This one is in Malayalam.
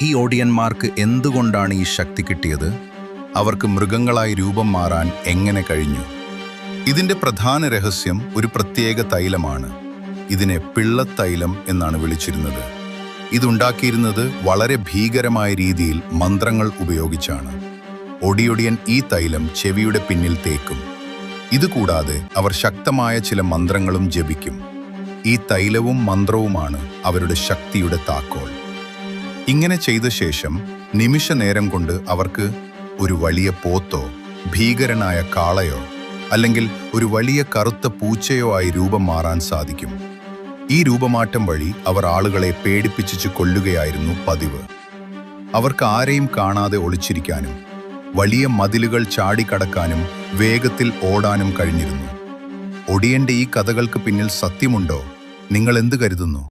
ഈ ഒടിയന്മാർക്ക് എന്തുകൊണ്ടാണ് ഈ ശക്തി കിട്ടിയത്? അവർക്ക് മൃഗങ്ങളായി രൂപം മാറാൻ എങ്ങനെ കഴിഞ്ഞു? ഇതിന്റെ പ്രധാന രഹസ്യം ഒരു പ്രത്യേക തൈലമാണ്. ഇതിനെ പിള്ളത്തൈലം എന്നാണ് വിളിച്ചിരുന്നത്. ഇതുണ്ടാക്കിയിരുന്നത് വളരെ ഭീകരമായ രീതിയിൽ മന്ത്രങ്ങൾ ഉപയോഗിച്ചാണ്. ഒടിയൊടിയൻ ഈ തൈലം ചെവിയുടെ പിന്നിൽ തേക്കും. ഇതുകൂടാതെ അവർ ശക്തമായ ചില മന്ത്രങ്ങളും ജപിക്കും. ഈ തൈലവും മന്ത്രവുമാണ് അവരുടെ ശക്തിയുടെ താക്കോൽ. ഇങ്ങനെ ചെയ്ത ശേഷം നിമിഷ നേരം കൊണ്ട് അവർക്ക് ഒരു വലിയ പോത്തോ ഭീകരനായ കാളയോ അല്ലെങ്കിൽ ഒരു വലിയ കറുത്ത പൂച്ചയോ ആയി രൂപം മാറാൻ സാധിക്കും. ഈ രൂപമാറ്റം വഴി അവർ ആളുകളെ പേടിപ്പിച്ചു കൊല്ലുകയായിരുന്നു പതിവ്. അവർക്ക് ആരെയും കാണാതെ ഒളിച്ചിരിക്കാനും വലിയ മതിലുകൾ ചാടിക്കടക്കാനും വേഗത്തിൽ ഓടാനും കഴിഞ്ഞിരുന്നു. ഒടിയന്റെ ഈ കഥകൾക്ക് പിന്നിൽ സത്യമുണ്ടോ? നിങ്ങൾ എന്ത് കരുതുന്നു?